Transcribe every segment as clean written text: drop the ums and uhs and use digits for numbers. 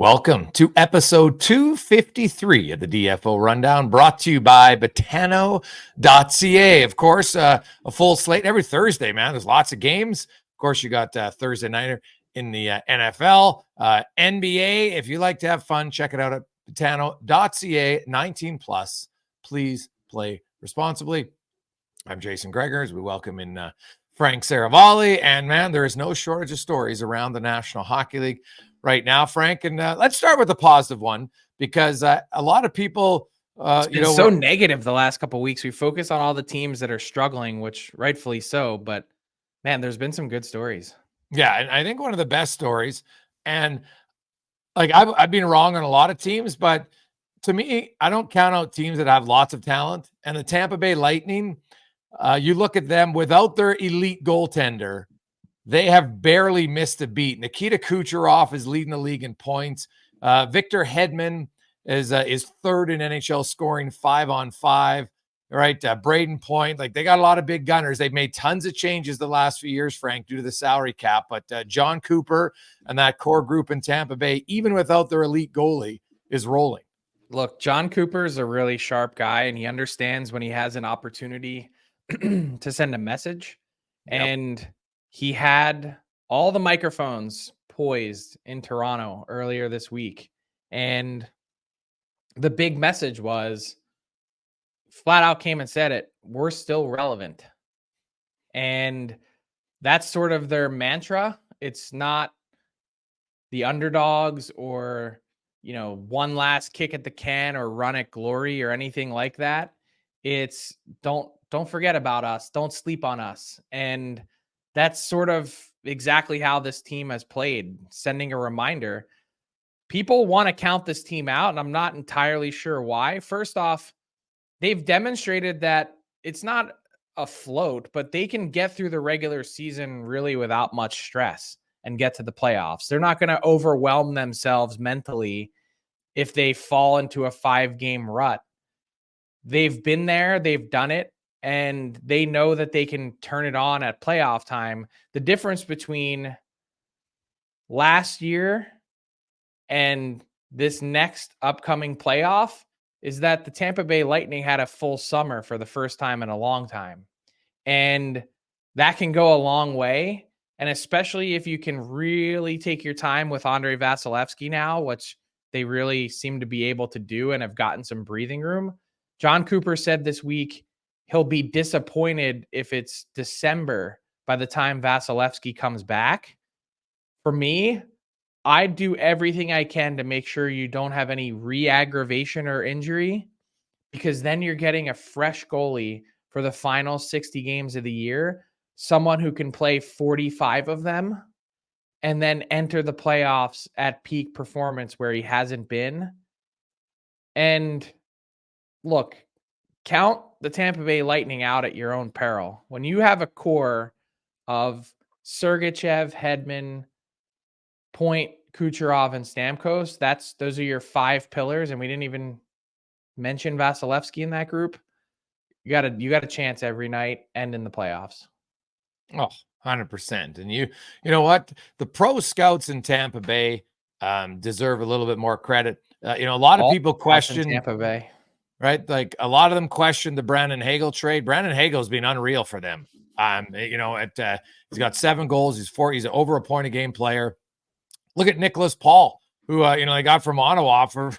Welcome to episode 253 of the DFO Rundown, brought to you by Botano.ca. Of course, a full slate every Thursday, man. There's lots of games. Of course, you got Thursday nighter in the NFL, NBA. If you like to have fun, check it out at Botano.ca. 19 plus. Please play responsibly. I'm Jason Gregors. We welcome in Frank Saravalli. And man, there is no shortage of stories around the National Hockey League right now, Frank. And let's start with the positive one, because a lot of people, it's been so negative the last couple of weeks. We focus on all the teams that are struggling, which rightfully so. But man, there's been some good stories. Yeah, and I think one of the best stories, and like I've been wrong on a lot of teams, but to me, I don't count out teams that have lots of talent. And the Tampa Bay Lightning, you look at them without their elite goaltender, they have barely missed a beat. Nikita Kucherov is leading the league in points. Victor Hedman is third in NHL scoring 5-on-5. Right, Braden Point, like they got a lot of big gunners. They've made tons of changes the last few years, Frank, due to the salary cap. But John Cooper and that core group in Tampa Bay, even without their elite goalie, is rolling. Look, John Cooper is a really sharp guy, and he understands when he has an opportunity to send a message. Yep. And he had all the microphones poised in Toronto earlier this week. And the big message was, flat out came and said it, we're still relevant. And that's sort of their mantra. It's not the underdogs or, one last kick at the can or run at glory or anything like that. It's don't forget about us. Don't sleep on us. And that's sort of exactly how this team has played, sending a reminder. People want to count this team out, and I'm not entirely sure why. First off, they've demonstrated that it's not a float, but they can get through the regular season really without much stress and get to the playoffs. They're not going to overwhelm themselves mentally if they fall into a 5-game rut. They've been there, they've done it, and they know that they can turn it on at playoff time. The difference between last year and this next upcoming playoff is that the Tampa Bay Lightning had a full summer for the first time in a long time. And that can go a long way. And especially if you can really take your time with Andrei Vasilevskiy now, which they really seem to be able to do and have gotten some breathing room. John Cooper said this week he'll be disappointed if it's December by the time Vasilevskiy comes back. For me, I do everything I can to make sure you don't have any re-aggravation or injury, because then you're getting a fresh goalie for the final 60 games of the year, someone who can play 45 of them and then enter the playoffs at peak performance where he hasn't been. And look, count the Tampa Bay Lightning out at your own peril. When you have a core of Sergachev, Hedman, Point, Kucherov, and Stamkos, those are your 5 pillars, and we didn't even mention Vasilevskiy in that group. You got a chance every night and in the playoffs. Oh, 100%. And you know what? The pro scouts in Tampa Bay deserve a little bit more credit. A lot of people question Tampa Bay, right? Like a lot of them question the Brandon Hagel trade. Brandon Hagel's been unreal for them. He's got 7 goals. He's an over a point a game player. Look at Nicholas Paul, who they got from Ottawa for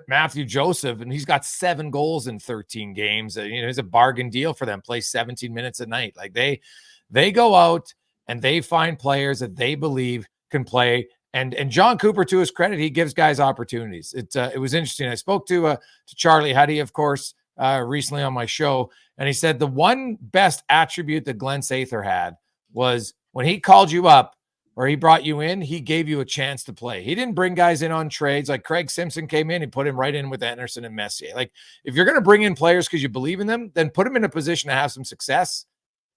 Matthew Joseph, and he's got 7 goals in 13 games. It's a bargain deal for them. Plays 17 minutes a night. Like they go out and they find players that they believe can play. And John Cooper, to his credit, he gives guys opportunities. It was interesting. I spoke to Charlie Huddy, of course, recently on my show, and he said the one best attribute that Glenn Sather had was when he called you up or he brought you in, he gave you a chance to play. He didn't bring guys in on trades. Like Craig Simpson came in, he put him right in with Anderson and Messier. Like if you're going to bring in players because you believe in them, then put them in a position to have some success.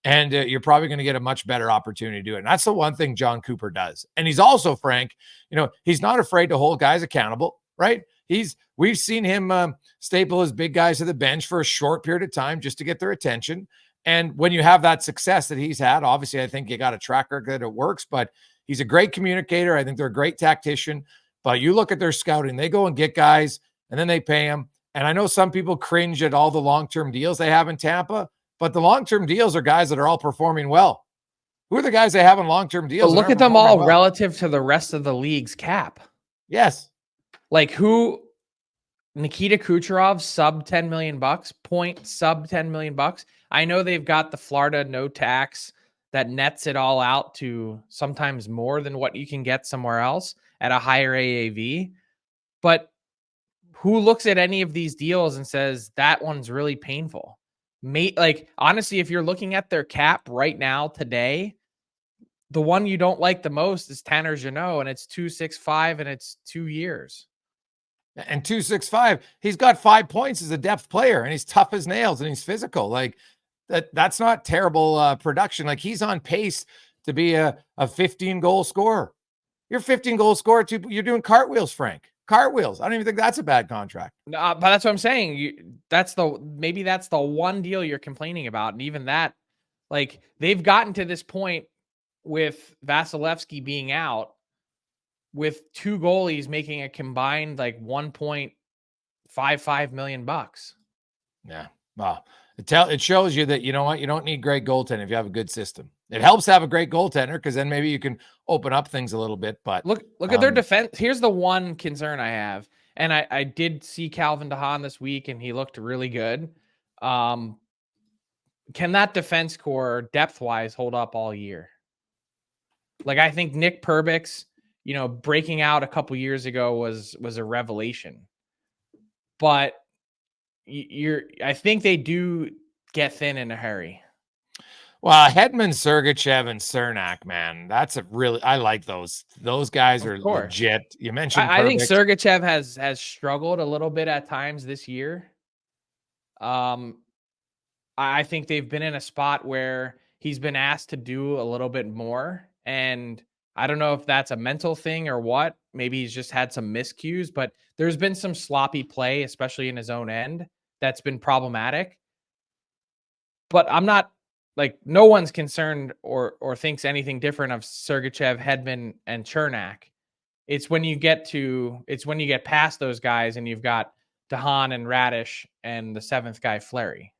And you're probably going to get a much better opportunity to do it. And that's the one thing John Cooper does. And he's also, Frank, he's not afraid to hold guys accountable, right? We've seen him staple his big guys to the bench for a short period of time just to get their attention. And when you have that success that he's had, obviously, I think you got a track record that it works, but he's a great communicator. I think they're a great tactician. But you look at their scouting, they go and get guys and then they pay them. And I know some people cringe at all the long-term deals they have in Tampa, but the long-term deals are guys that are all performing well. Who are the guys they have in long-term deals? But look at them all relative to the rest of the league's cap. Yes. Like who? Nikita Kucherov, sub $10 million, Point, sub $10 million. I know they've got the Florida no tax that nets it all out to sometimes more than what you can get somewhere else at a higher AAV. But who looks at any of these deals and says that one's really painful? Like, honestly, if you're looking at their cap right now today, the one you don't like the most is Tanner Jeannot, and it's 265 and it's 2 years. And 265, he's got 5 points as a depth player, and he's tough as nails and he's physical. Like that's not terrible production. Like he's on pace to be a 15 goal scorer. You're 15 goal scorer too. You're doing cartwheels, Frank. Cartwheels. I don't even think that's a bad contract. No, but that's what I'm saying. Maybe that's the one deal you're complaining about. And even that, like they've gotten to this point with Vasilevskiy being out, with 2 goalies making a combined like $1.55 million. Yeah. Wow. It shows you that, you know what, you don't need great goaltending if you have a good system. It helps to have a great goaltender because then maybe you can open up things a little bit. But look at their defense. Here's the one concern I have. And I did see Calvin DeHaan this week and he looked really good. Can that defense core depth wise hold up all year? Like I think Nick Perbix, breaking out a couple years ago was a revelation, but I think they do get thin in a hurry. Well, Hedman, Sergachev, and Cernak, man, I like those. Those guys are legit. You mentioned I think Sergachev has struggled a little bit at times this year. I think they've been in a spot where he's been asked to do a little bit more, and I don't know if that's a mental thing or what. Maybe he's just had some miscues, but there's been some sloppy play, especially in his own end, that's been problematic. But I'm not no one's concerned or thinks anything different of Sergachev, Hedman, and Cernak. It's when you get past those guys and you've got DeHaan and Radish and the 7th guy, Fleury.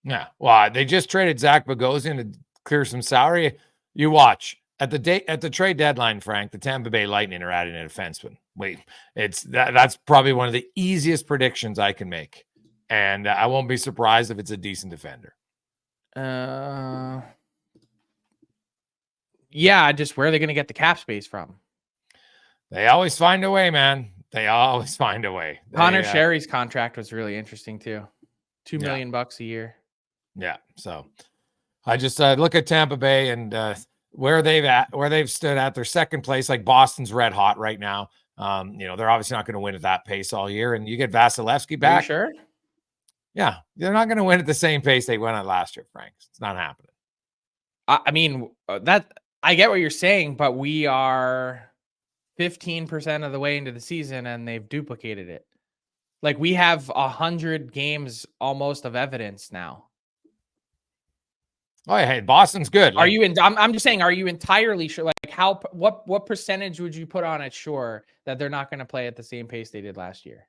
Yeah. Well, they just traded Zach Bogosian to clear some salary. You watch. At the trade deadline, Frank, the Tampa Bay Lightning are adding a defenseman. That's probably one of the easiest predictions I can make. And I won't be surprised if it's a decent defender. Yeah, just where are they going to get the cap space from? They always find a way, man. They always find a way. Connor Sherry's contract was really interesting too. $2 million a year. Yeah. So I just look at Tampa Bay and where they've stood at their second place. Like Boston's red hot right now. They're obviously not going to win at that pace all year. And you get Vasilevskiy back. Are you sure? Yeah, they're not going to win at the same pace they went at last year, Frank. It's not happening. I mean, I get what you're saying, but we are 15% of the way into the season and they've duplicated it. Like we have 100 games almost of evidence now. Oh, hey, Boston's good. Are you I'm just saying, are you entirely sure? Like what percentage would you put on it sure that they're not going to play at the same pace they did last year?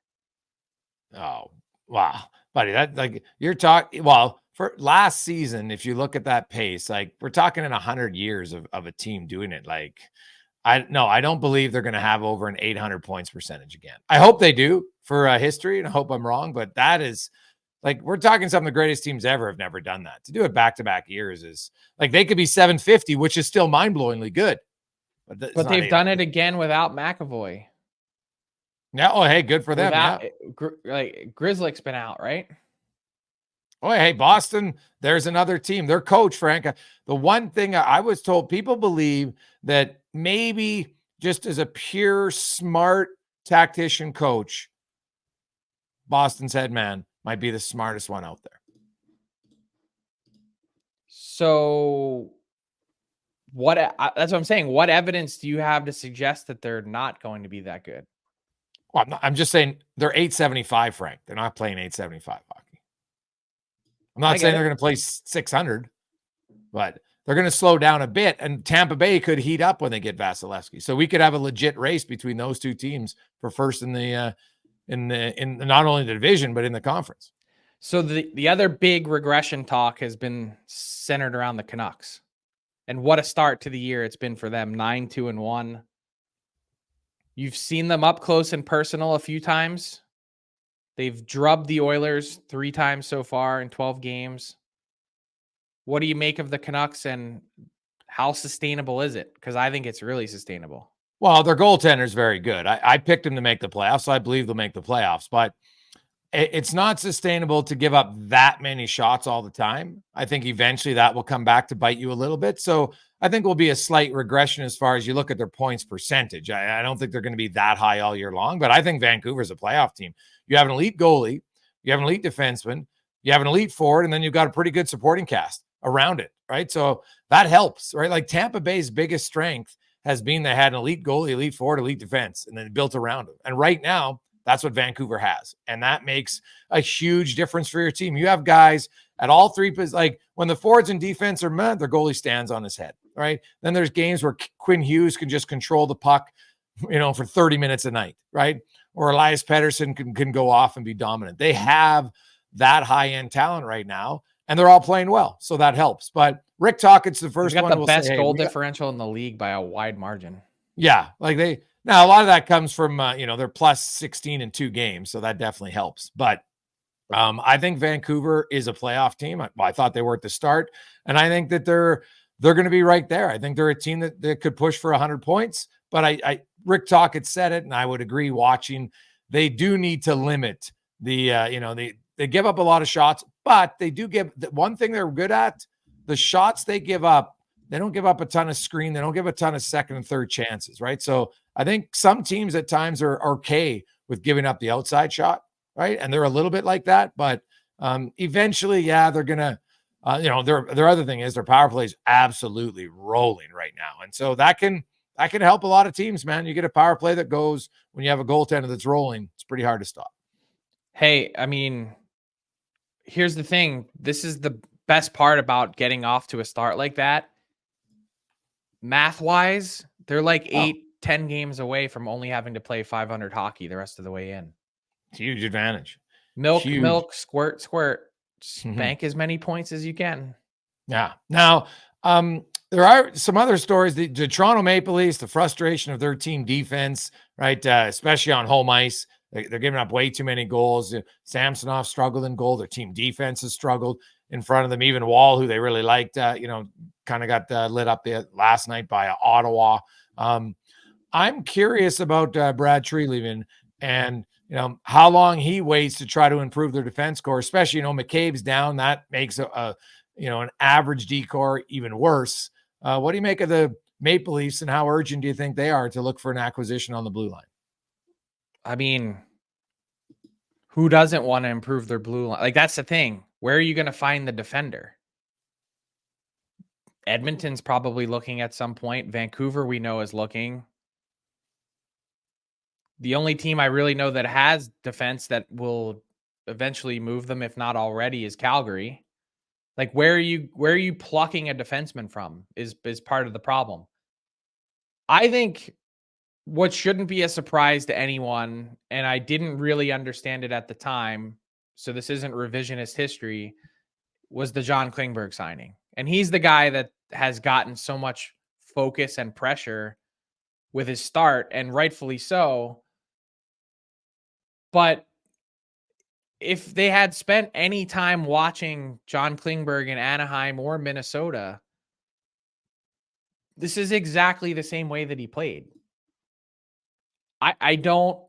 Oh, wow. Buddy, that you're talking, for last season, if you look at that pace, we're talking in 100 years of a team doing it. I don't believe they're going to have over an 800 points percentage again. I hope they do for history, and I hope I'm wrong, but that is we're talking some of the greatest teams ever have never done that. To do it back-to-back years is they could be 750, which is still mind-blowingly good. But they've done it again without McAvoy. Yeah. Oh, hey, good for them. Grizzlick's been out, right? Oh, hey, Boston, there's another team. Their coach, Frank. The one thing I was told, people believe that maybe just as a pure, smart tactician coach, Boston's head man might be the smartest one out there. So that's what I'm saying. What evidence do you have to suggest that they're not going to be that good? Well, I'm just saying they're 875, Frank. They're not playing 875 hockey. I'm not saying they're going to play 600, but they're going to slow down a bit, and Tampa Bay could heat up when they get Vasilevskiy. So we could have a legit race between those two teams for first in the not only the division but in the conference. So the other big regression talk has been centered around the Canucks. And what a start to the year it's been for them. 9-2-1. You've seen them up close and personal a few times. They've drubbed the Oilers 3 times so far in 12 games. What do you make of the Canucks, and how sustainable is it? Because I think it's really sustainable. Well, their goaltender is very good. I picked them to make the playoffs, so I believe they'll make the playoffs. But it's not sustainable to give up that many shots all the time. I think eventually that will come back to bite you a little bit. So I think will be a slight regression as far as you look at their points percentage. I don't think they're going to be that high all year long, but I think Vancouver's a playoff team. You have an elite goalie, you have an elite defenseman, you have an elite forward, and then you've got a pretty good supporting cast around it, right? So that helps, right? Like Tampa Bay's biggest strength has been they had an elite goalie, elite forward, elite defense, and then built around them. And right now, that's what Vancouver has. And that makes a huge difference for your team. You have guys at all three positions. Like when the forwards and defense are met, their goalie stands on his head, right? Then there's games where Quinn Hughes can just control the puck, for 30 minutes a night, right? Or Elias Pettersson can go off and be dominant. They have that high-end talent right now, and they're all playing well. So that helps. But Rick Tocchet's the first one. Got the best goal differential in the league by a wide margin. Yeah. Now, a lot of that comes from, they're plus 16 in 2 games, so that definitely helps. But I think Vancouver is a playoff team. I thought they were at the start, and I think that they're going to be right there. I think they're a team that could push for 100 points. But Rick Tocchet said it, and I would agree. Watching, they do need to limit the, they give up a lot of shots, but they do give one thing they're good at: the shots they give up. They don't give up a ton of screen. They don't give a ton of second and third chances, right? So I think some teams at times are okay with giving up the outside shot, right? And they're a little bit like that, but eventually, they're going to, their other thing is their power play is absolutely rolling right now. And so that can help a lot of teams, man. You get a power play that goes when you have a goaltender that's rolling, it's pretty hard to stop. Hey, I mean, here's the thing. This is the best part about getting off to a start like that. Math-wise, they're like 8-10 games away from only having to play 500 hockey the rest of the way in. Huge advantage. Milk, squirt. Bank as many points as you can. Yeah. Now, there are some other stories. The Toronto Maple Leafs, the frustration of their team defense, right? Especially on home ice. They're giving up way too many goals. Samsonov struggled in goal. Their team defense has struggled in front of them. Even Wall, who they really liked, kind of got lit up last night by Ottawa. I'm curious about Brad Treliving and, how long he waits to try to improve their defense core, especially, McCabe's down. That makes an average D-core even worse. What do you make of the Maple Leafs, and how urgent do you think they are to look for an acquisition on the blue line? I mean, who doesn't want to improve their blue line? Like, that's the thing. Where are you going to find the defender? Edmonton's probably looking at some point. Vancouver, we know, is looking. The only team I really know that has defense that will eventually move them, if not already, is Calgary. Like, where are you plucking a defenseman from is part of the problem. I think what shouldn't be a surprise to anyone, and I didn't really understand it at the time, so this isn't revisionist history, was the John Klingberg signing. And he's the guy that has gotten so much focus and pressure with his start, and rightfully so. But if they had spent any time watching John Klingberg in Anaheim or Minnesota, this is exactly the same way that he played. I don't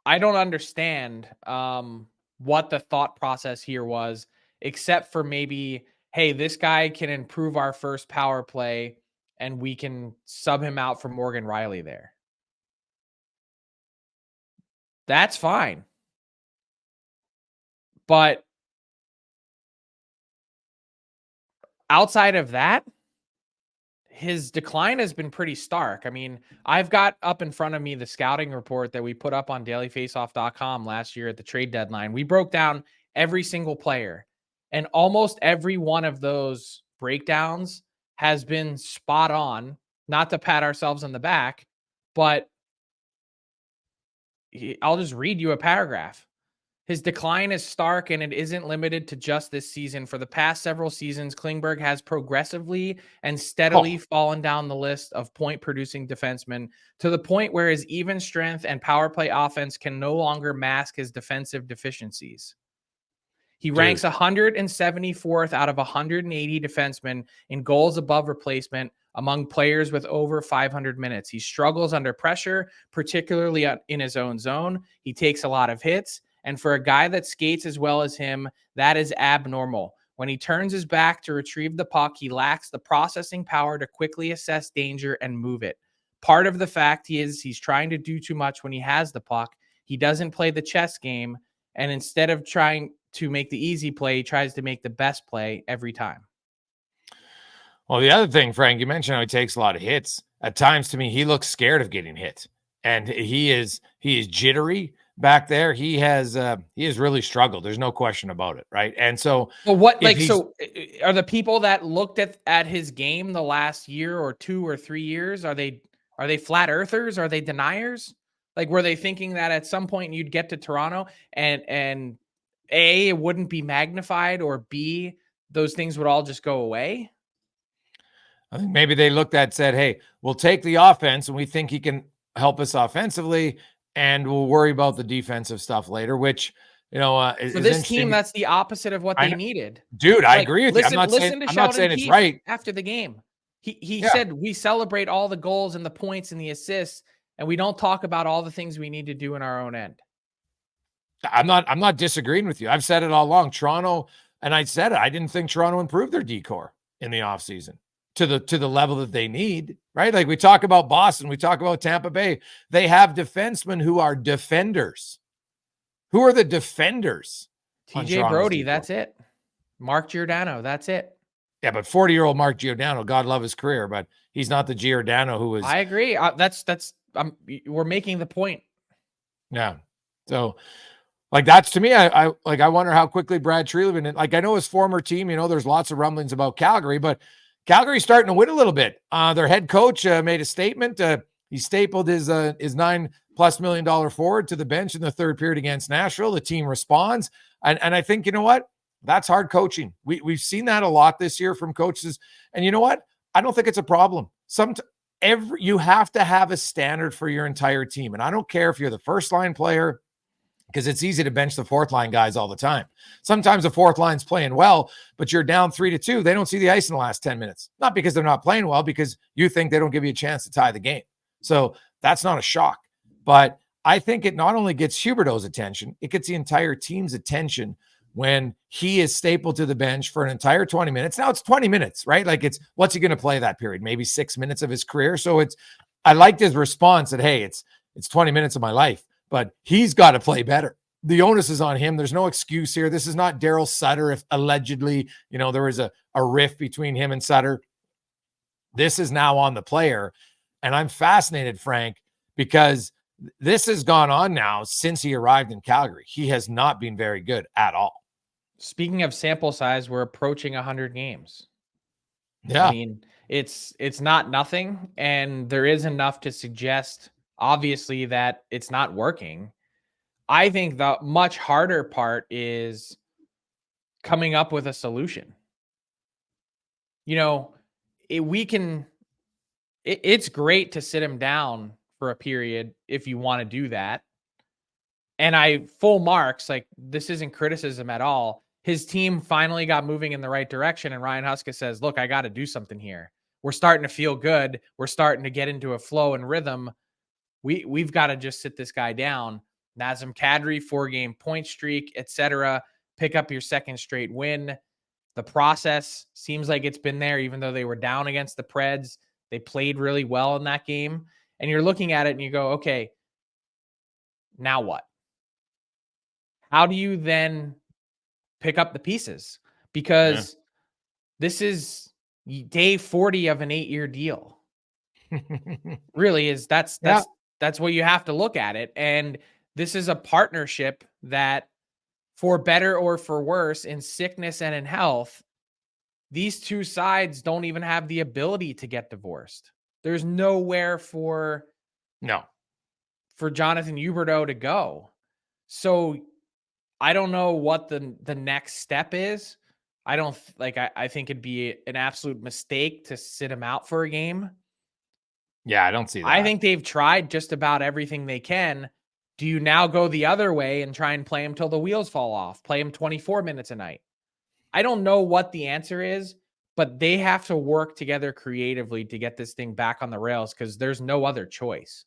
understand what the thought process here was, except for maybe, hey, this guy can improve our first power play and we can sub him out for Morgan Riley there. That's fine. But outside of that, his decline has been pretty stark. I mean, I've got up in front of me the scouting report that we put up on dailyfaceoff.com last year at the trade deadline. We broke down every single player, and almost every one of those breakdowns has been spot on. Not to pat ourselves on the back, but I'll just read you a paragraph. His decline is stark, and it isn't limited to just this season. For the past several seasons, Klingberg has progressively and steadily fallen down the list of point-producing defensemen to the point where his even strength and power play offense can no longer mask his defensive deficiencies. He ranks 174th out of 180 defensemen in goals above replacement among players with over 500 minutes. He struggles under pressure, particularly in his own zone. He takes a lot of hits. And for a guy that skates as well as him, that is abnormal. When he turns his back to retrieve the puck, he lacks the processing power to quickly assess danger and move it. Part of the fact he's trying to do too much when he has the puck. He doesn't play the chess game. And instead of trying to make the easy play, he tries to make the best play every time. Well, the other thing, Frank, you mentioned how he takes a lot of hits. At times, to me, he looks scared of getting hit. And he is jittery back there. He has really struggled. There's no question about it, right? And so, so are the people that looked at his game the last year or 2 or 3 years, are they flat earthers? Are they deniers? Like, were they thinking that at some point you'd get to Toronto and A, it wouldn't be magnified, or B, those things would all just go away? I think maybe they looked at, said, hey, we'll take the offense and we think he can help us offensively, and we'll worry about the defensive stuff later, which, for this team, that's the opposite of what they needed. Dude, I agree with you. I'm not saying it's right. After the game, he said, we celebrate all the goals and the points and the assists, and we don't talk about all the things we need to do in our own end. I'm not disagreeing with you. I've said it all along. Toronto, and I said it, I didn't think Toronto improved their decor in the offseason to the level that they need, right? Like, we talk about Boston, we talk about Tampa Bay. They have defensemen who are defenders. Who are the defenders? TJ Brody, that's it. Mark Giordano, that's it. Yeah, but 40-year-old Mark Giordano, God love his career, but he's not the Giordano who was. I agree. We're making the point. Yeah. So, like, that's, to me, I wonder how quickly Brad Treliving, and like, I know his former team, there's lots of rumblings about Calgary, but Calgary's starting to win a little bit. Their head coach made a statement. He stapled his $9+ million forward to the bench in the third period against Nashville. The team responds. And I think, you know what? That's hard coaching. We've seen that a lot this year from coaches. And you know what? I don't think it's a problem. You have to have a standard for your entire team. And I don't care if you're the first line player, because it's easy to bench the fourth line guys all the time. Sometimes the fourth line's playing well, but you're down 3-2. They don't see the ice in the last 10 minutes. Not because they're not playing well, because you think they don't give you a chance to tie the game. So that's not a shock. But I think it not only gets Huberdeau's attention, it gets the entire team's attention when he is stapled to the bench for an entire 20 minutes. Now it's 20 minutes, right? Like, what's he going to play that period? Maybe 6 minutes of his career. So I liked his response that, hey, it's 20 minutes of my life, but he's got to play better. The onus is on him. There's no excuse here. This is not Daryl Sutter. If allegedly, there was a rift between him and Sutter. This is now on the player. And I'm fascinated, Frank, because this has gone on now since he arrived in Calgary. He has not been very good at all. Speaking of sample size, we're approaching 100 games. Yeah. I mean, it's not nothing, and there is enough to suggest, obviously, that it's not working. I think the much harder part is coming up with a solution. It's great to sit him down for a period if you want to do that. And I full marks, like, this isn't criticism at all. His team finally got moving in the right direction. And Ryan Huska says, look, I got to do something here. We're starting to feel good. We're starting to get into a flow and rhythm. We've got to just sit this guy down. Nazem Kadri, 4-game point streak, etc. Pick up your second straight win. The process seems like it's been there, even though they were down against the Preds. They played really well in that game. And you're looking at it and you go, okay, now what? How do you then pick up the pieces? Because this is day 40 of an 8-year deal. Really is. That's what you have to look at it. And this is a partnership that, for better or for worse, in sickness and in health, these two sides don't even have the ability to get divorced. There's nowhere for Jonathan Huberdeau to go. So I don't know what the next step is. I think it'd be an absolute mistake to sit him out for a game. Yeah, I don't see that. I think they've tried just about everything they can. Do you now go the other way and try and play him till the wheels fall off? Play him 24 minutes a night? I don't know what the answer is, but they have to work together creatively to get this thing back on the rails because there's no other choice.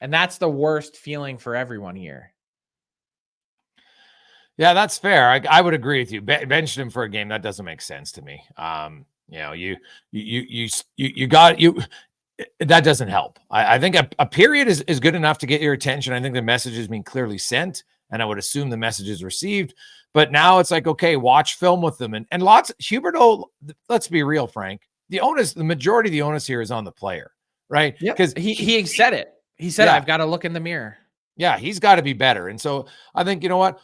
And that's the worst feeling for everyone here. Yeah, that's fair. I would agree with you. Benching him for a game, that doesn't make sense to me. That doesn't help. I think a period is good enough to get your attention. I think the message has been clearly sent, and I would assume the message is received. But now it's like, okay, watch film with them. And lots Huberdeau, let's be real, Frank. The majority of the onus here is on the player, right? Because he said it. He said, I've got to look in the mirror. Yeah, he's got to be better. And so I think, you know what?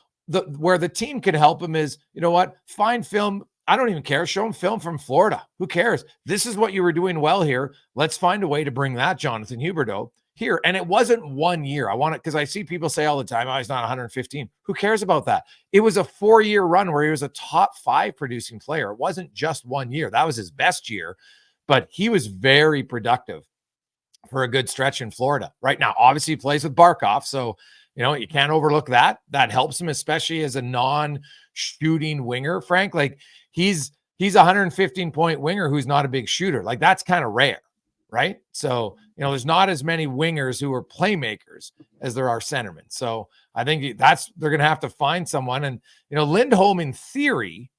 Where the team can help him is, you know what? Find film. I don't even care. Show him film from Florida. Who cares? This is what you were doing well here. Let's find a way to bring that Jonathan Huberdeau here. And it wasn't 1 year. I want it because I see people say all the time, oh, he's not 115. Who cares about that? It was a 4-year run where he was a top 5 producing player. It wasn't just 1 year. That was his best year, but he was very productive for a good stretch in Florida. Right now, obviously he plays with Barkov. So, you know, you can't overlook that. That helps him, especially as a non-shooting winger, Frank. Like he's a 115-point winger who's not a big shooter. Like that's kind of rare, right? So, you know, there's not as many wingers who are playmakers as there are centermen. So I think they're going to have to find someone. And, you know, Lindholm in theory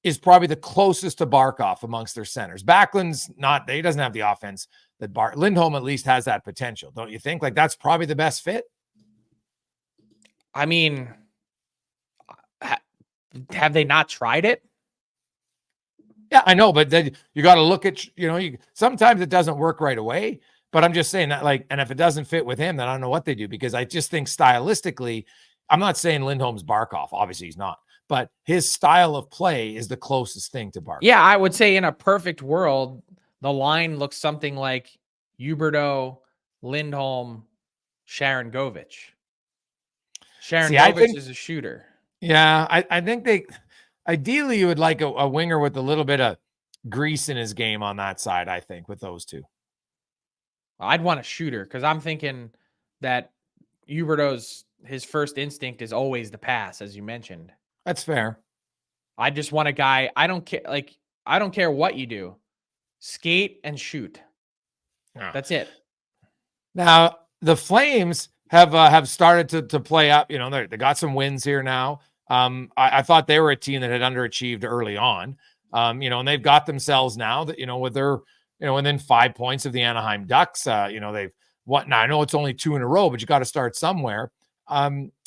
is probably the closest to Barkov amongst their centers. Backlund's not, he doesn't have the offense that Lindholm at least has that potential. Don't you think? Like that's probably the best fit. I mean, have they not tried it? Yeah, I know, but then you got to look at, you know, sometimes it doesn't work right away, but I'm just saying that like, and if it doesn't fit with him, then I don't know what they do because I just think stylistically, I'm not saying Lindholm's Barkov. Obviously he's not, but his style of play is the closest thing to Barkov. Yeah, I would say in a perfect world, the line looks something like Huberdeau, Lindholm, Sharon Govich. Govich is a shooter. Yeah, I think ideally you would like a winger with a little bit of grease in his game on that side, I think, with those two. I'd want a shooter because I'm thinking that Huberdeau's his first instinct is always the pass, as you mentioned. That's fair. I just want a guy. I don't care what you do. Skate and shoot. Oh. That's it. Now, the Flames have started to play up. You know, they got some wins here now. I thought they were a team that had underachieved early on. You know, and they've got themselves now that, you know, with their, you know, within 5 points of the Anaheim Ducks. You know, they've now I know it's only 2 in a row, but you got to start somewhere.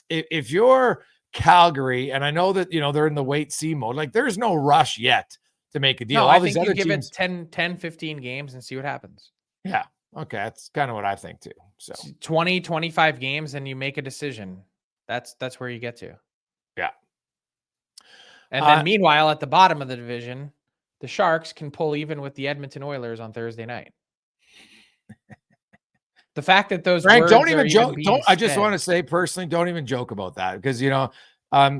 If you're Calgary, and I know that, you know, they're in the wait see mode, like there's no rush yet to make a deal. No, I think you give it 10, 15 games and see what happens. Yeah. Okay. That's kind of what I think too. So 20, 25 games and you make a decision. That's where you get to. Yeah. And then meanwhile, at the bottom of the division, the Sharks can pull even with the Edmonton Oilers on Thursday night. The fact that those Frank, words don't even joke. I just said, want to say personally, don't even joke about that because, you know,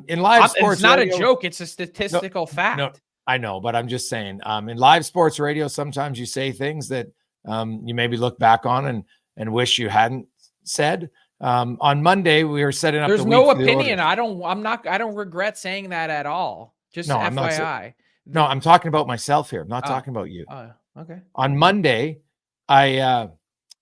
in live sports, it's not radio, a joke. It's a statistical fact. No, I know, but I'm just saying, in live sports radio, sometimes you say things that you maybe look back on and wish you hadn't said. On Monday, we were setting up. There's no opinion. I don't regret saying that at all. Just FYI. No, I'm talking about myself here. I'm not talking about you. Okay. On Monday,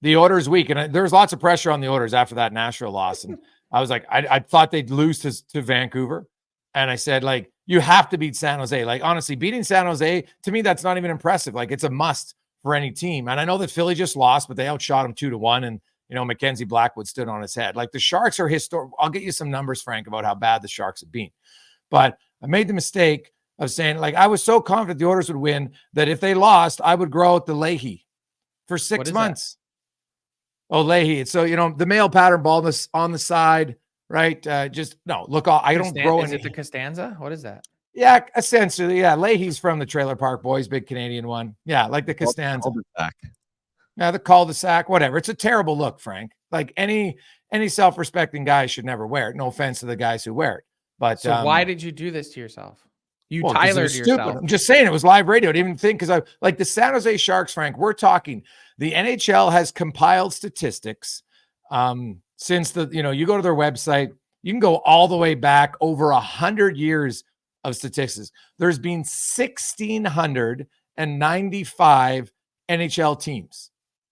the Oilers week, and there's lots of pressure on the Oilers after that Nashville loss. And I was like, I thought they'd lose to Vancouver. And I said, like, you have to beat San Jose. Like, honestly, beating San Jose, to me, that's not even impressive. Like, it's a must for any team. And I know that Philly just lost, but they outshot them 2-1. And, you know, Mackenzie Blackwood stood on his head. Like, the Sharks are historic. I'll get you some numbers, Frank, about how bad the Sharks have been. But I made the mistake of saying, like, I was so confident the Oilers would win that if they lost, I would grow out the Leahy for 6 months. That? Oh, Leahy. So, you know, the male pattern baldness on the side, right? Just no, look, I don't grow. Is it the Costanza? What is that? Yeah, essentially. Yeah, Leahy's from the Trailer Park Boys, big Canadian one. Yeah, like the Costanza. Yeah, the cul-de-sac, whatever. It's a terrible look, Frank. Like any self-respecting guy should never wear it. No offense to the guys who wear it. But so why did you do this to yourself? You well, Tylered yourself. Stupid. I'm just saying it was live radio. I didn't even think, because I like the San Jose Sharks, Frank. We're talking the NHL has compiled statistics since you go to their website, you can go all the way back over 100 years of statistics. There's been 1,695 NHL teams.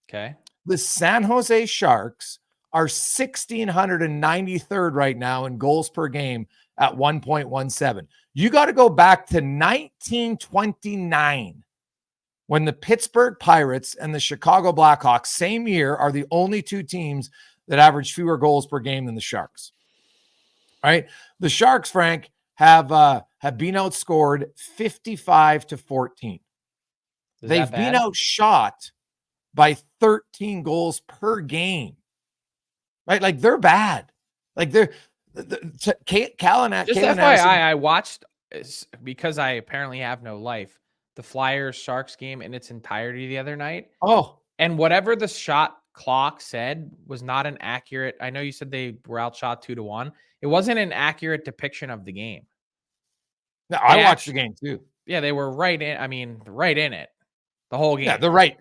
Okay. The San Jose Sharks are 1,693rd right now in goals per game at 1.17. You got to go back to 1929 when the Pittsburgh Pirates and the Chicago Blackhawks, same year, are the only two teams that average fewer goals per game than the Sharks. All right. The Sharks, Frank, have been outscored 55-14. They've been outshot by 13 goals per game. Right? Like they're bad. Like they're Callan. Just FYI, I watched, because I apparently have no life, the Flyers Sharks game in its entirety the other night. Oh, and whatever the shot clock said was not an accurate. I know you said they were outshot 2-1. It wasn't an accurate depiction of the game. No, I watched the game too. Yeah, they were right in. I mean, right in it, the whole game. Yeah, they're right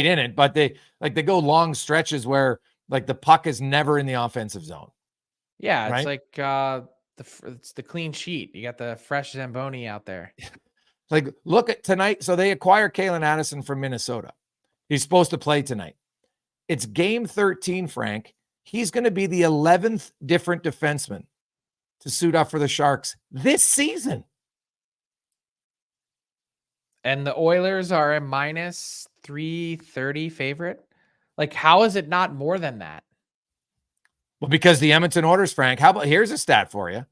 in it. But they go long stretches where like the puck is never in the offensive zone. Yeah, it's right? like it's the clean sheet. You got the fresh Zamboni out there. Like, look at tonight. So they acquire Kalen Addison from Minnesota. He's supposed to play tonight. It's game 13, Frank. He's going to be the 11th different defenseman to suit up for the Sharks this season. And the Oilers are a minus 330 favorite. Like, how is it not more than that? Well, because the Edmonton Oilers, Frank, here's a stat for you.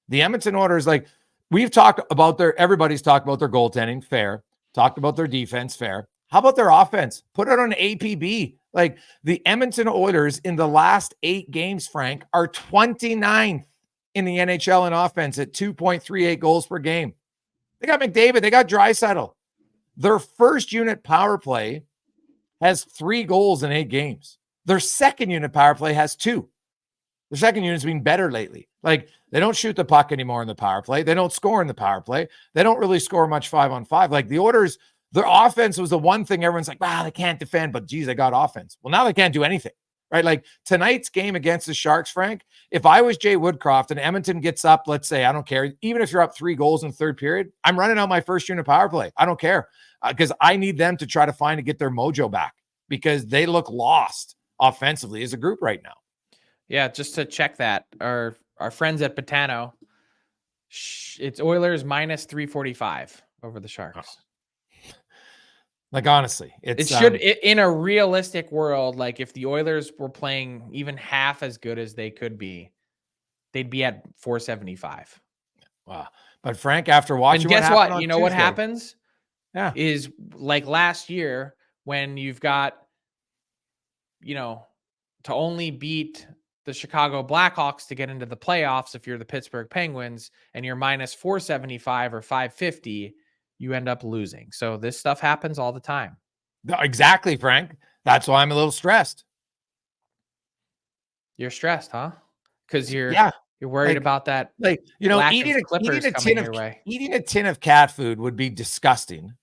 The Edmonton Oilers, like we've talked about everybody's talked about their goaltending, fair. Talked about their defense, fair. How about their offense? Put it on APB. Like the Edmonton Oilers in the last 8 games, Frank, are 29th in the NHL in offense at 2.38 goals per game. They got McDavid. They got Draisaitl. Their first unit power play has 3 goals in 8 games. Their second unit power play has 2. The second unit's been better lately. Like they don't shoot the puck anymore in the power play. They don't score in the power play. They don't really score much 5-on-5. Like the Oilers, their offense was the one thing everyone's like, wow, they can't defend, but geez, they got offense. Well, now they can't do anything, right? Like tonight's game against the Sharks, Frank, if I was Jay Woodcroft and Edmonton gets up, let's say, I don't care. Even if you're up 3 goals in the third period, I'm running out my first unit power play. I don't care because I need them to try to get their mojo back because they look lost offensively as a group right now. Yeah, just to check that, our friends at Botano, it's Oilers minus 345 over the Sharks. Like, honestly, it should, in a realistic world, like if the Oilers were playing even half as good as they could be, they'd be at 475. Wow. But Frank, after watching, and guess what? You know Tuesday, what happens? Yeah. Is like last year when you've got, to only beat the Chicago Blackhawks to get into the playoffs, if you're the Pittsburgh Penguins and you're minus 475 or 550, you end up losing. So this stuff happens all the time. Exactly, Frank. That's why I'm a little stressed. You're stressed, huh? Because you're worried about that. Like, eating a tin of cat food would be disgusting,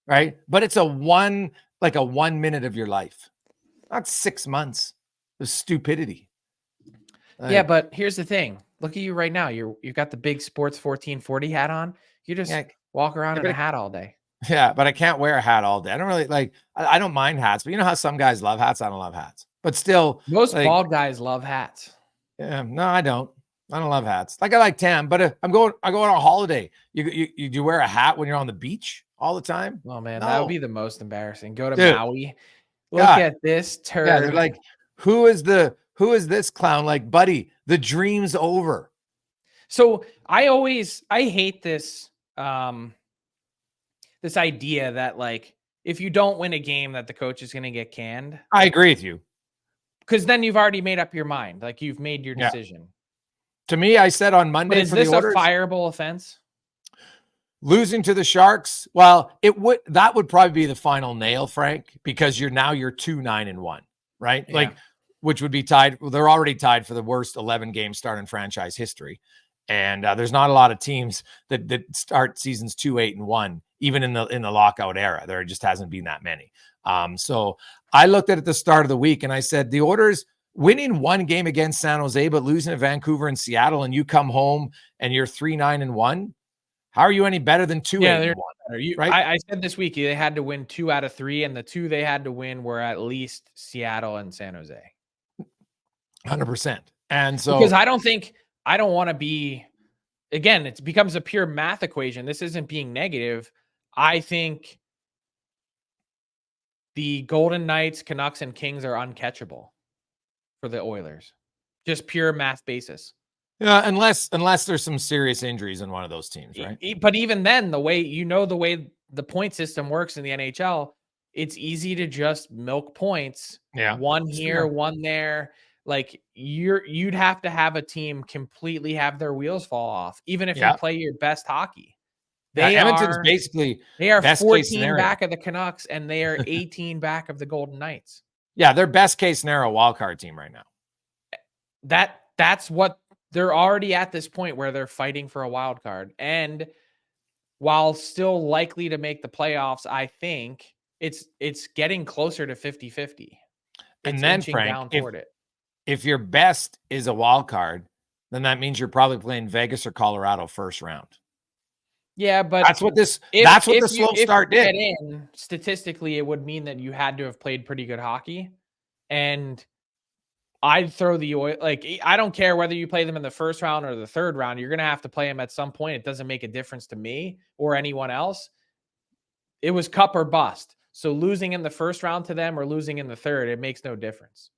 right? But it's a 1 minute of your life, not 6 months of stupidity. Yeah, but here's the thing. Look at you right now. You've got the big Sports 1440 hat on. You just walk around in a hat all day. Yeah, but I can't wear a hat all day. I don't really I don't mind hats, but you know how some guys love hats? I don't love hats. But still, most bald guys love hats. Yeah, no, I don't. I don't love hats. Like I like Tam, but I go on a holiday. You wear a hat when you're on the beach all the time? Oh man, no. That would be the most embarrassing. Go to Maui. Look at this turd. Yeah, they're like, who is this clown? Like, buddy, the dream's over. So I hate this this idea that like if you don't win a game that the coach is going to get canned. I agree with you. Because then you've already made up your mind. Like you've made your decision. To me, I said on Monday, but is this a fireable offense? Losing to the Sharks, well, that would probably be the final nail, Frank, because you're 2-9-1, right? Yeah. Like, which would be tied. Well, they're already tied for the worst 11-game start in franchise history. And there's not a lot of teams that start seasons 2-8-1, even in the lockout era. There just hasn't been that many. So I looked at the start of the week and I said, the Oilers winning one game against San Jose, but losing to Vancouver and Seattle, and you come home and you're 3-9-1. How are you any better than 2-8-1? Right? I said this week they had to win 2 out of 3, and the 2 they had to win were at least Seattle and San Jose. 100%. And so, because I don't want to be, again, it becomes a pure math equation. This isn't being negative. I think the Golden Knights, Canucks, and Kings are uncatchable for the Oilers. Just pure math basis. Yeah, unless there's some serious injuries in one of those teams, right? But even then, the way the point system works in the NHL, it's easy to just milk points. Yeah. One here, one there. Like you'd have to have a team completely have their wheels fall off, even if you play your best hockey. Edmonton's basically they are 14 back of the Canucks, and they are 18 back of the Golden Knights. Yeah, they're best case scenario wildcard team right now. That's what they're already at this point where they're fighting for a wild card. And while still likely to make the playoffs, I think it's getting closer to 50-50. And then, Frank, down toward it. If your best is a wild card, then that means you're probably playing Vegas or Colorado first round. Yeah, but that's what the slow start did. Statistically, it would mean that you had to have played pretty good hockey. And I'd throw the Oil, like, I don't care whether you play them in the first round or the third round. You're going to have to play them at some point. It doesn't make a difference to me or anyone else. It was cup or bust. So losing in the first round to them or losing in the third, it makes no difference.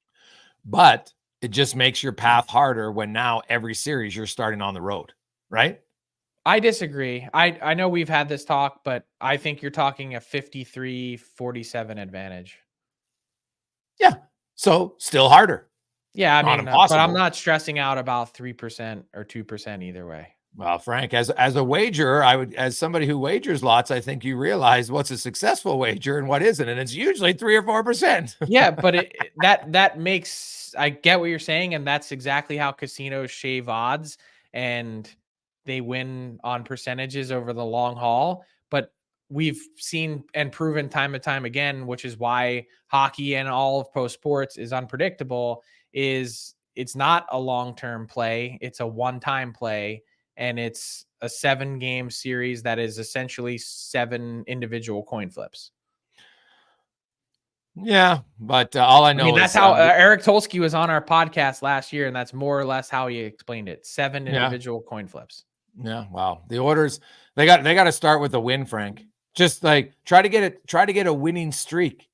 But it just makes your path harder when now every series you're starting on the road, right? I disagree. I know we've had this talk, but I think you're talking a 53-47 advantage. Yeah. So still harder. Yeah, I mean, but I'm not stressing out about 3% or 2% either way. Well, Frank, as a wagerer, as somebody who wagers lots, I think you realize what's a successful wager and what isn't, and it's usually 3 or 4%. Yeah, but that makes, I get what you're saying, and that's exactly how casinos shave odds, and they win on percentages over the long haul. But we've seen and proven time and time again, which is why hockey and all of pro sports is unpredictable, is it's not a long-term play. It's a one-time play, and it's a 7-game series that is essentially 7 individual coin flips. Yeah, but all I know is that's how Eric Tolsky was on our podcast last year, and that's more or less how he explained it. 7 individual coin flips. Yeah, wow. The Oilers, they got to start with a win, Frank. Just like try to get a winning streak.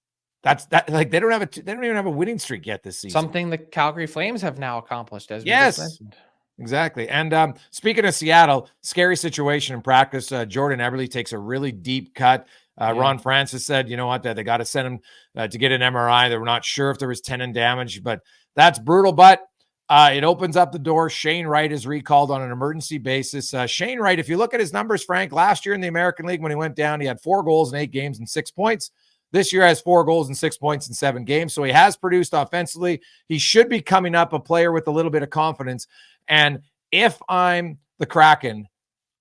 Like they don't even have a winning streak yet this season. Something the Calgary Flames have now accomplished, as we yes, just mentioned. Exactly. And speaking of Seattle, scary situation in practice. Jordan Eberle takes a really deep cut. Ron Francis said, you know what, they got to send him to get an MRI. They were not sure if there was tendon damage, but that's brutal. But it opens up the door. Shane Wright is recalled on an emergency basis. Shane Wright, if you look at his numbers, Frank, last year in the American League when he went down, he had 4 goals in 8 games and 6 points. This year has 4 goals and 6 points in 7 games. So he has produced offensively. He should be coming up a player with a little bit of confidence. And if I'm the Kraken,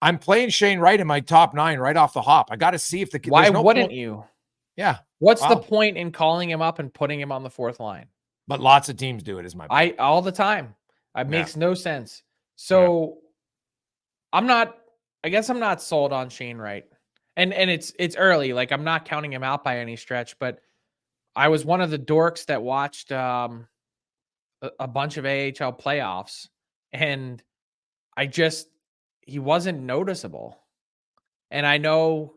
I'm playing Shane Wright in my top 9 right off the hop. I got to see if the why wouldn't you? Yeah. What's the point in calling him up and putting him on the 4th line? But lots of teams do it. Is my point. all the time. It makes no sense. So I guess I'm not sold on Shane Wright. And it's early. Like, I'm not counting him out by any stretch, but I was one of the dorks that watched a bunch of AHL playoffs, and he wasn't noticeable. And I know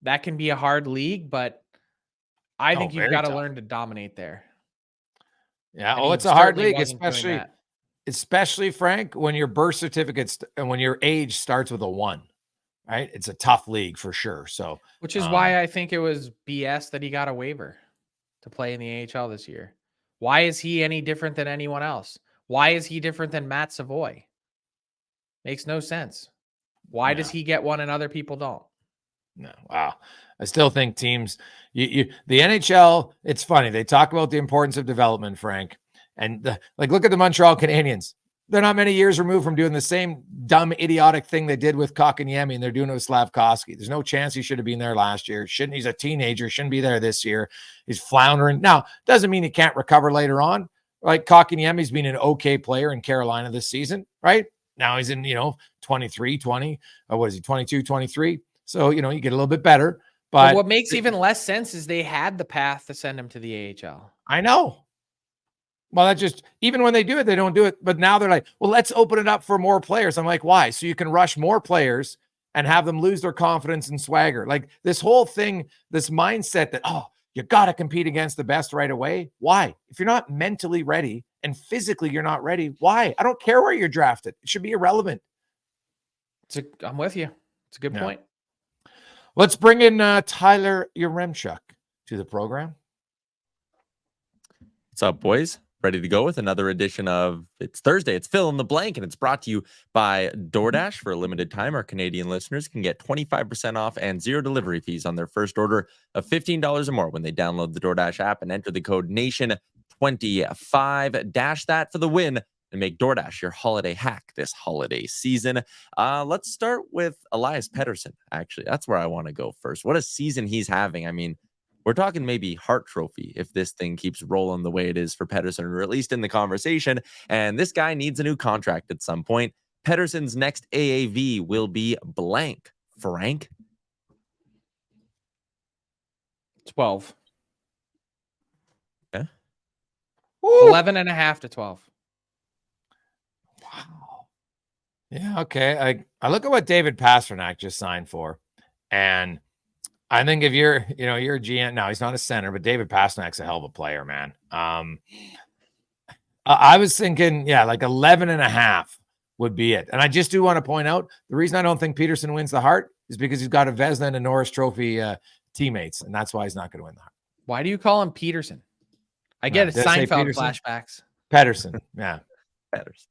that can be a hard league, but I think you've got to learn to dominate there. Yeah. It's a hard league, especially Frank, when your birth certificates and when your age starts with a 1. Right. It's a tough league for sure. So, which is why I think it was BS that he got a waiver to play in the AHL this year. Why is he any different than anyone else? Why is he different than Matt Savoy? Makes no sense. Why does he get one and other people don't? No. Wow. I still think teams, the NHL, it's funny. They talk about the importance of development, Frank. And look at the Montreal Canadiens. They're not many years removed from doing the same dumb, idiotic thing they did with Kotkaniemi, and they're doing it with Slavkovsky. There's no chance he should have been there last year. He's a teenager, shouldn't be there this year. He's floundering. Now, doesn't mean he can't recover later on. Like Kotkaniemi's been an okay player in Carolina this season, right? Now he's in, 23, 20, or what is he, 22, 23? So, you get a little bit better. But what makes even less sense is they had the path to send him to the AHL. I know. Well, that just, even when they do it, they don't do it. But now they're like, well, let's open it up for more players. I'm like, why? So you can rush more players and have them lose their confidence and swagger. Like this whole thing, this mindset that, you got to compete against the best right away. Why? If you're not mentally ready and physically you're not ready, why? I don't care where you're drafted. It should be irrelevant. I'm with you. It's a good point. Let's bring in Tyler Yaremchuk to the program. What's up, boys? Ready to go with another edition of It's Thursday. It's Fill in the Blank, and it's brought to you by DoorDash. For a limited time, our Canadian listeners can get 25% off and 0 delivery fees on their first order of $15 or more when they download the DoorDash app and enter the code NATION25. Dash that for the win and make DoorDash your holiday hack this holiday season. Let's start with Elias Pettersson, actually. That's where I want to go first. What a season he's having. I mean, we're talking maybe Hart Trophy if this thing keeps rolling the way it is for Pettersson, or at least in the conversation. And this guy needs a new contract at some point. Pettersson's next AAV will be blank. Frank? 12. Okay. 11.5 to 12. Wow. Yeah, okay. I look at what David Pastrnak just signed for, and I think if you're a GM, now he's not a center, but David Pasternak's a hell of a player, man. I was thinking, like 11.5 would be it. And I just do want to point out the reason I don't think Peterson wins the Hart is because he's got a Vezina and a Norris Trophy teammates, and that's why he's not going to win the Hart. Why do you call him Peterson? I get it. Seinfeld flashbacks. Pettersson, yeah. Pettersson.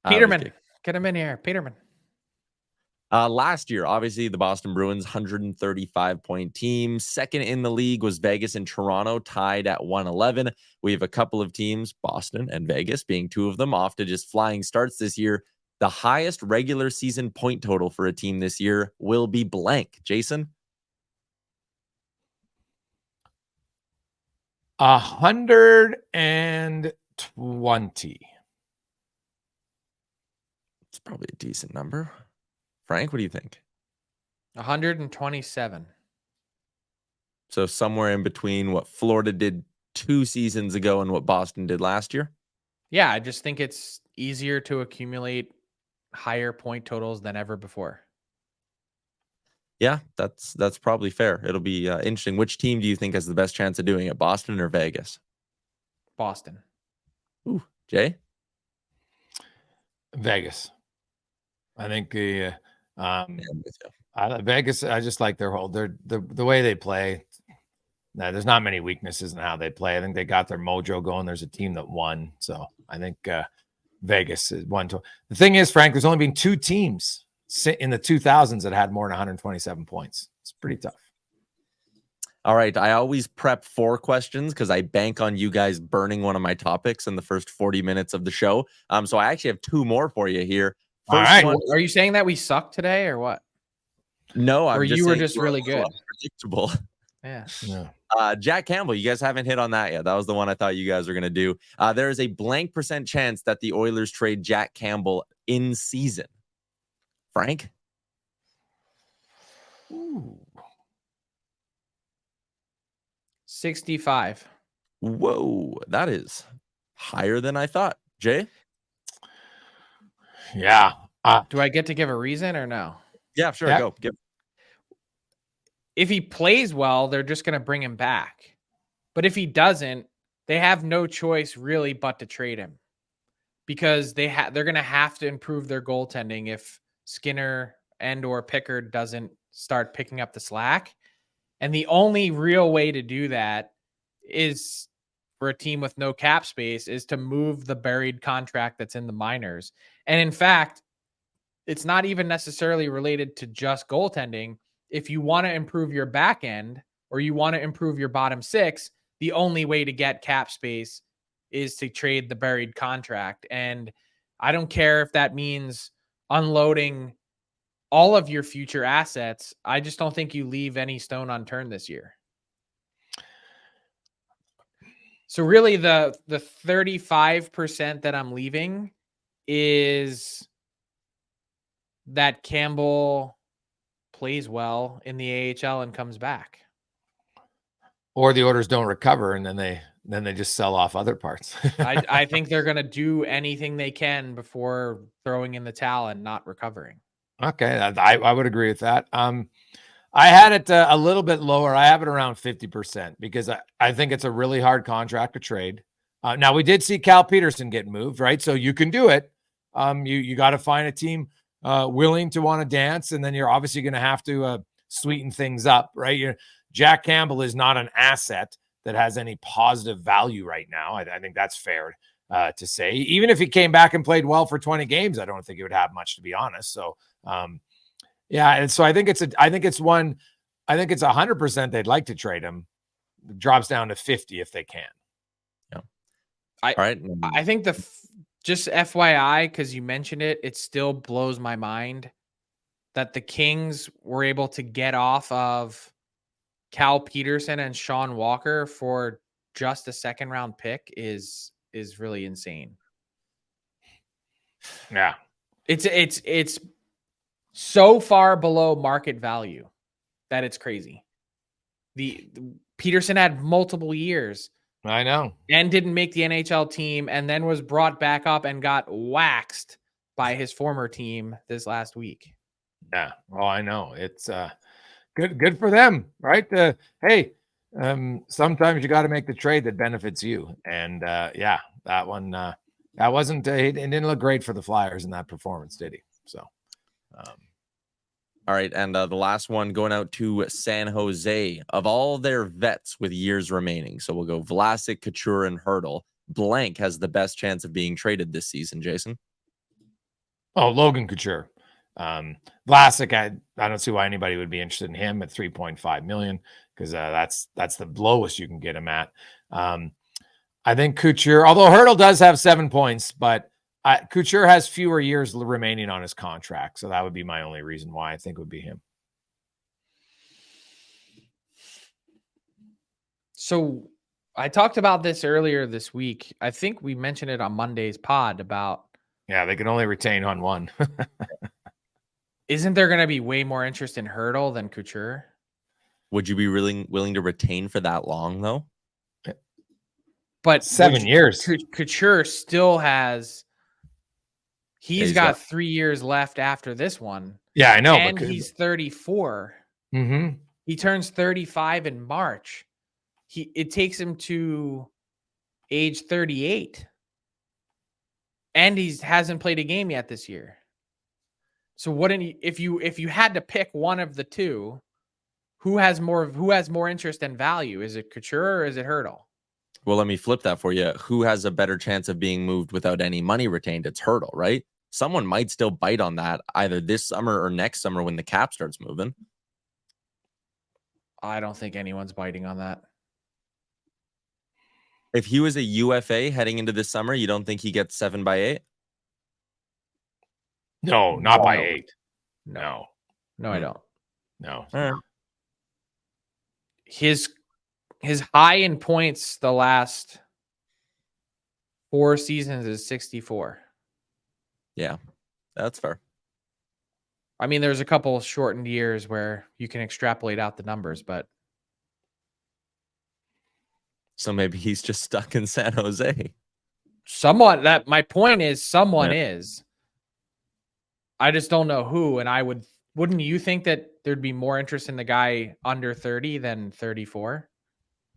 Peterman. Get him in here. Peterman. Last year, obviously, the Boston Bruins 135-point team. Second in the league was Vegas and Toronto, tied at 111. We have a couple of teams, Boston and Vegas being two of them, off to just flying starts this year. The highest regular season point total for a team this year will be blank. Jason? 120. It's probably a decent number. Frank, what do you think? 127. So somewhere in between what Florida did 2 seasons ago and what Boston did last year? Yeah, I just think it's easier to accumulate higher point totals than ever before. Yeah, that's probably fair. It'll be interesting. Which team do you think has the best chance of doing it, Boston or Vegas? Boston. Ooh, Jay? Vegas. I think Vegas, I just like their whole, the way they play. Now, there's not many weaknesses in how they play. I think they got their mojo going. There's a team that won. So I think Vegas is one. The thing is, Frank, there's only been 2 teams in the 2000s that had more than 127 points. It's pretty tough. All right. I always prep 4 questions because I bank on you guys burning one of my topics in the first 40 minutes of the show. So I actually have 2 more for you here. First one, are you saying that we suck today or what? No, or you were just really good. Predictable. Yeah. Jack Campbell, you guys haven't hit on that yet. That was the one I thought you guys were going to do. There is a blank % chance that the Oilers trade Jack Campbell in season. Frank? Ooh. 65. Whoa, that is higher than I thought. Jay? Yeah. Do I get to give a reason or no? Yeah, sure. Yeah. Go. Give. If he plays well, they're just going to bring him back. But if he doesn't, they have no choice really but to trade him because they're going to have to improve their goaltending if Skinner and or Pickard doesn't start picking up the slack. And the only real way to do that is for a team with no cap space is to move the buried contract that's in the minors. And in fact, it's not even necessarily related to just goaltending. If you want to improve your back end or you want to improve your bottom six, the only way to get cap space is to trade the buried contract. And I don't care if that means unloading all of your future assets. I just don't think you leave any stone unturned this year. So really the 35% that I'm leaving is that Campbell plays well in the AHL and comes back. Or the orders don't recover and then they just sell off other parts. I think they're going to do anything they can before throwing in the towel and not recovering. Okay, I would agree with that. I had it a little bit lower. I have it around 50% because I think it's a really hard contract to trade. Now, we did see Cal Peterson get moved, right? So you can do it. You got to find a team willing to want to dance, and then you're obviously going to have to sweeten things up, right? Jack Campbell is not an asset that has any positive value right now. I think that's fair to say. Even if he came back and played well for 20 games, I don't think he would have much, to be honest. So, yeah, and so I think it's 100% they'd like to trade him. It drops down to 50 if they can. Yeah. All right. I think just FYI, because you mentioned it, it still blows my mind that the Kings were able to get off of Cal Peterson and Sean Walker for just a second round pick is really insane. Yeah. It's so far below market value that it's crazy. The Peterson had multiple years. I know. And didn't make the NHL team and then was brought back up and got waxed by his former team this last week. Yeah. Oh, I know. It's good for them, right? Hey, sometimes you got to make the trade that benefits you. And yeah, that one, that wasn't, it didn't look great for the Flyers in that performance, did he? So, all right. And the last one going out to San Jose. Of all their vets with years remaining, so we'll go Vlasic, Couture, and Hurdle. Blank has the best chance of being traded this season, Jason. Oh, Logan Couture. Vlasic, I don't see why anybody would be interested in him at $3.5 million because that's the lowest you can get him at. I think Couture, although Hurdle does have 7 points, but Couture has fewer years remaining on his contract, so that would be my only reason why I think it would be him. So I talked about this earlier this week. I think we mentioned it on Monday's pod about. Yeah, they can only retain on one. Isn't there going to be way more interest in Hurdle than Couture? Would you be really willing to retain for that long, though? But 7 years. Couture still has. He's got 3 years left after this one. Yeah, I know. And he's 34. Mm-hmm. He turns 35 in March. It takes him to age 38. And he hasn't played a game yet this year. So if you had to pick one of the two, who has more interest and value? Is it Couture or is it Hurdle? Well, let me flip that for you. Who has a better chance of being moved without any money retained? It's Hurdle, right? Someone might still bite on that either this summer or next summer when the cap starts moving. I don't think anyone's biting on that. If he was a UFA heading into this summer, you don't think he gets 7 by 8? No, not by 8. No, I don't. No. His high in points the last 4 seasons is 64. Yeah, that's fair. I mean, there's a couple of shortened years where you can extrapolate out the numbers, but so maybe he's just stuck in San Jose. Somewhat. My point is someone is. I just don't know who, and wouldn't you think that there'd be more interest in the guy under 30 than 34?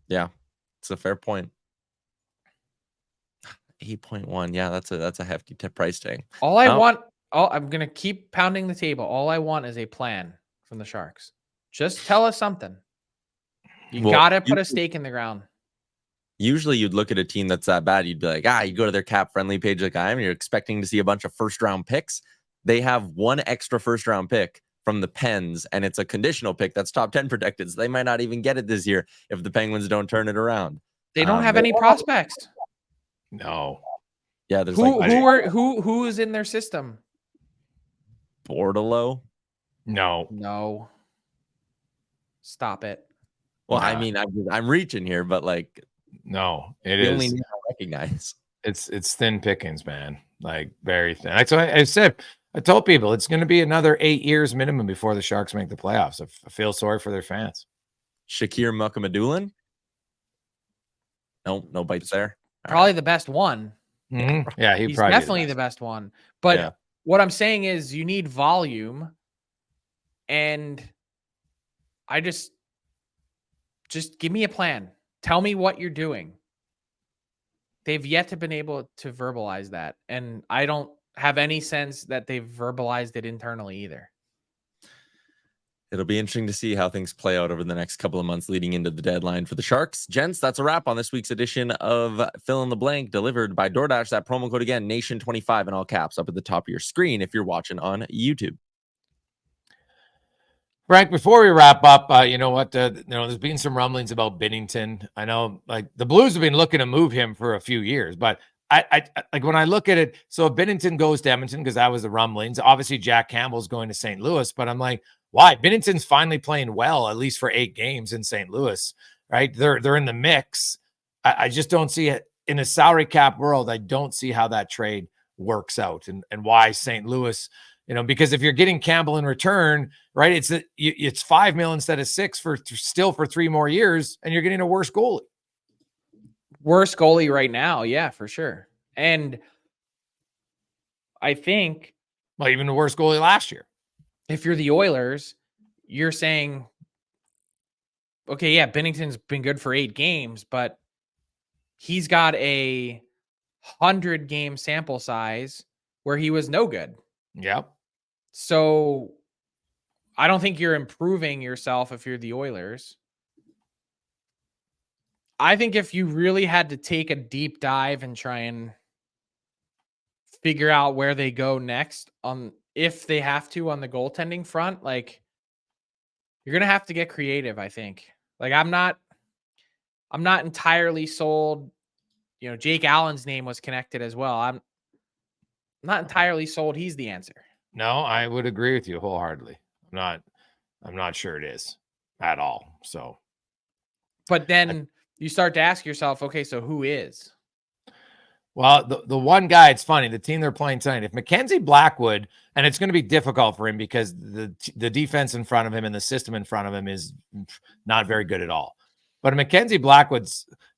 Yeah, it's a fair point. 8.1. Yeah, that's a hefty price tag. I'm going to keep pounding the table. All I want is a plan from the Sharks. Just tell us something. You got to put a stake in the ground. Usually you'd look at a team that's that bad. You'd be like, you go to their cap friendly page like I am. You're expecting to see a bunch of first round picks. they have one extra first round pick from the Pens, and it's a conditional pick that's top 10 protected. So they might not even get it this year if the Penguins don't turn it around. They don't have any prospects. No. Yeah, there's who is in their system? Bordeleau. No. Stop it. Well, I mean, I'm reaching here, but like, no, it the is. only name I recognize. It's thin pickings, man. Like very thin. That's why I said. I told people it's going to be another 8 years minimum before the Sharks make the playoffs. I feel sorry for their fans. Shakir Mukhamadullin. No bites there. Probably the best one. Mm-hmm. Yeah, he's definitely the best one. But what I'm saying is you need volume, and I just give me a plan. Tell me what you're doing. They've yet to been able to verbalize that, and I don't have any sense that they've verbalized it internally either. It'll be interesting to see how things play out over the next couple of months leading into the deadline for the Sharks. Gents, that's a wrap on this week's edition of Fill in the Blank, delivered by DoorDash. That promo code again, Nation25 in all caps up at the top of your screen if you're watching on YouTube. Frank, before we wrap up, you know what? There's been some rumblings about Binnington. I know, like the Blues have been looking to move him for a few years, but I like when I look at it. So if Binnington goes to Edmonton, because that was the rumblings. Obviously, Jack Campbell's going to St. Louis, but I'm like, why? Binnington's finally playing well, at least for 8 games in St. Louis, right? They're in the mix. I just don't see it in a salary cap world. I don't see how that trade works out, and why St. Louis. Because if you're getting Campbell in return, right? It's $5 million instead of $6 for 3 more years, and you're getting a worse goalie. Worst goalie right now, yeah, for sure. And I think, well, even the worst goalie last year. If you're the Oilers, you're saying, okay, yeah, Binnington's been good for 8 games, but he's got a 100-game sample size where he was no good. Yep. So I don't think you're improving yourself if you're the Oilers. I think if you really had to take a deep dive and try and figure out where they go next if they have to on the goaltending front, like you're going to have to get creative, I think. Like I'm not entirely sold. Jake Allen's name was connected as well. I'm not entirely sold he's the answer. No, I would agree with you wholeheartedly. I'm not sure it is at all. So, but then you start to ask yourself, okay, so who is? Well, the one guy, it's funny, the team they're playing tonight, if Mackenzie Blackwood, and it's going to be difficult for him because the defense in front of him and the system in front of him is not very good at all. But Mackenzie Blackwood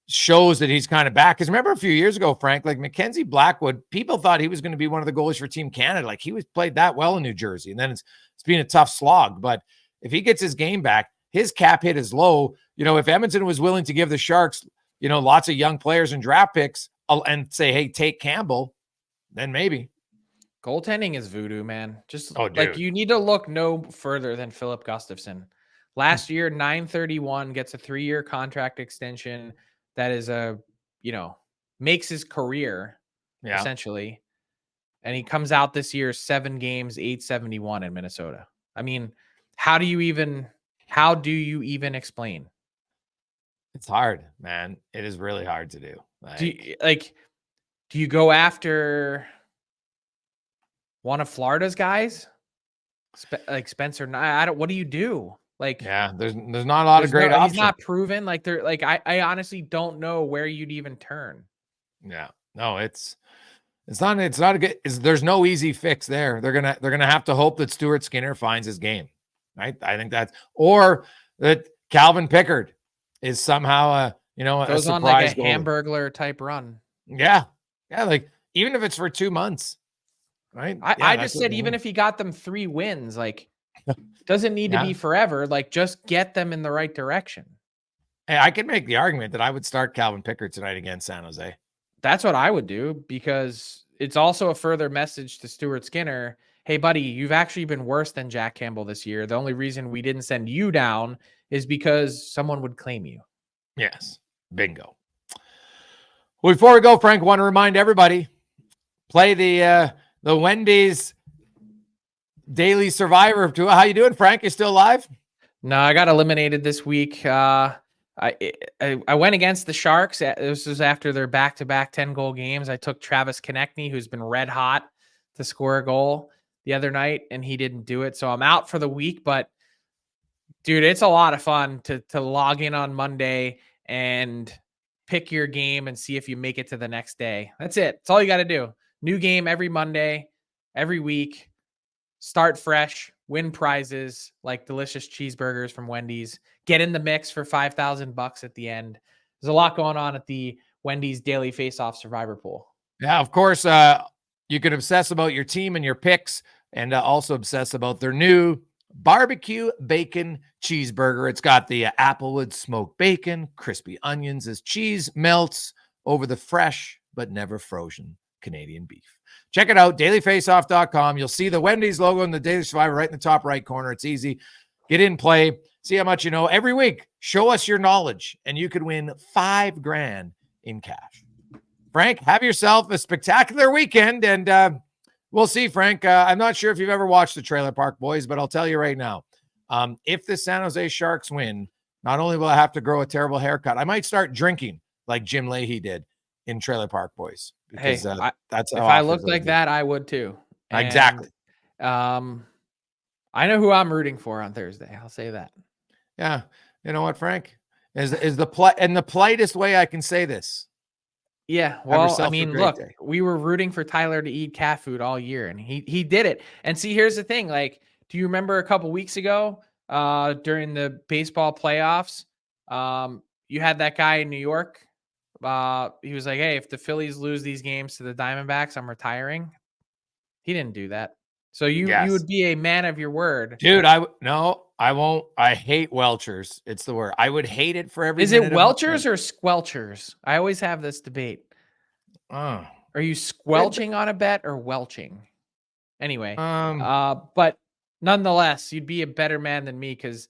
shows that he's kind of back. Because remember a few years ago, Frank, like Mackenzie Blackwood, people thought he was going to be one of the goalies for Team Canada. Like he was played that well in New Jersey. And then it's been a tough slog. But if he gets his game back, his cap hit is low. If Edmonton was willing to give the Sharks, lots of young players and draft picks and say, hey, take Campbell, then maybe. Goaltending is voodoo, man. Just dude. You need to look no further than Philip Gustafsson. Last year, 931 gets a 3-year contract extension. That is makes his career essentially. And he comes out this year, 7 games, 871 in Minnesota. I mean, how do you even explain? It's hard, man. It is really hard to do. Do you go after one of Florida's guys? Like Spencer? What do you do? There's not a lot of great options. He's not proven. I honestly don't know where you'd even turn. Yeah, no, it's not a good. There's no easy fix there. They're gonna have to hope that Stuart Skinner finds his game, right? I think or that Calvin Pickard is somehow goes a on like a goalie. Hamburglar type run. Yeah, like even if it's for 2 months, right? I just said even if he got them 3 wins, like. Doesn't need to be forever. Like, just get them in the right direction. Hey, I can make the argument that I would start Calvin Pickard tonight against San Jose. That's what I would do, because it's also a further message to Stuart Skinner. Hey, buddy, you've actually been worse than Jack Campbell this year. The only reason we didn't send you down is because someone would claim you. Yes. Bingo. Well, before we go, Frank, want to remind everybody, play the Wendy's daily survivor. How you doing, Frank? You still alive? No, I got eliminated this week. I went against the Sharks. This was after their back-to-back 10-goal games. I took Travis Konechny, who's been red hot, to score a goal the other night, and he didn't do it. So I'm out for the week. But dude, it's a lot of fun to log in on Monday and pick your game and see if you make it to the next day. That's it. That's all you got to do. New game every Monday, every week. Start fresh, win prizes like delicious cheeseburgers from Wendy's. Get in the mix for $5,000 at the end. There's a lot going on at the Wendy's Daily Face-Off Survivor Pool. Yeah, of course. You can obsess about your team and your picks, and also obsess about their new barbecue bacon cheeseburger. It's got the applewood smoked bacon, crispy onions as cheese melts over the fresh but never frozen Canadian beef. Check it out, dailyfaceoff.com. You'll see the Wendy's logo in the Daily Survivor right in the top right corner. It's easy. Get in, play, see how much you know. Every week, show us your knowledge, and you could win $5,000 in cash. Frank, have yourself a spectacular weekend, and we'll see, Frank. I'm not sure if you've ever watched the Trailer Park Boys, but I'll tell you right now, if the San Jose Sharks win, not only will I have to grow a terrible haircut, I might start drinking like Jim Leahy did in Trailer Park Boys. Because that's if I looked like that, I would too. And, exactly. I know who I'm rooting for on Thursday. I'll say that. Yeah. You know what, Frank? Is the politest way I can say this. Yeah, well, I mean, look, we were rooting for Tyler to eat cat food all year, and he did it. And see, here's the thing. Like, do you remember a couple weeks ago during the baseball playoffs, you had that guy in New York? He was like, hey, if the Phillies lose these games to the Diamondbacks, I'm retiring. He didn't do that. So you would be a man of your word. Dude, I won't. I hate Welchers. It's the word. I would hate it for every Is it Welchers or Squelchers? I always have this debate. Oh. Are you squelching on a bet or welching? Anyway, but nonetheless, you'd be a better man than me because,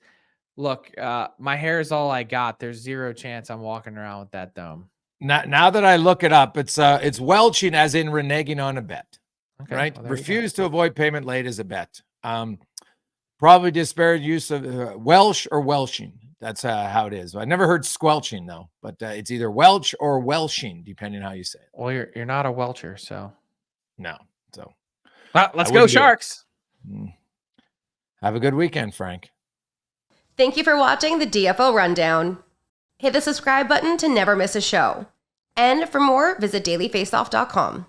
look, my hair is all I got. There's zero chance I'm walking around with that dome. Now that I look it up, it's welching as in reneging on a bet. Okay, right? Well, refuse to avoid payment late is a bet. Probably disparate use of Welsh or welching. That's how it is. I never heard squelching though, but it's either Welch or welshing, depending on how you say it. Well, you're not a Welcher, so no. So well, let's go Sharks. Have a good weekend, Frank. Thank you for watching the DFO Rundown. Hit the subscribe button to never miss a show. And for more, visit dailyfaceoff.com.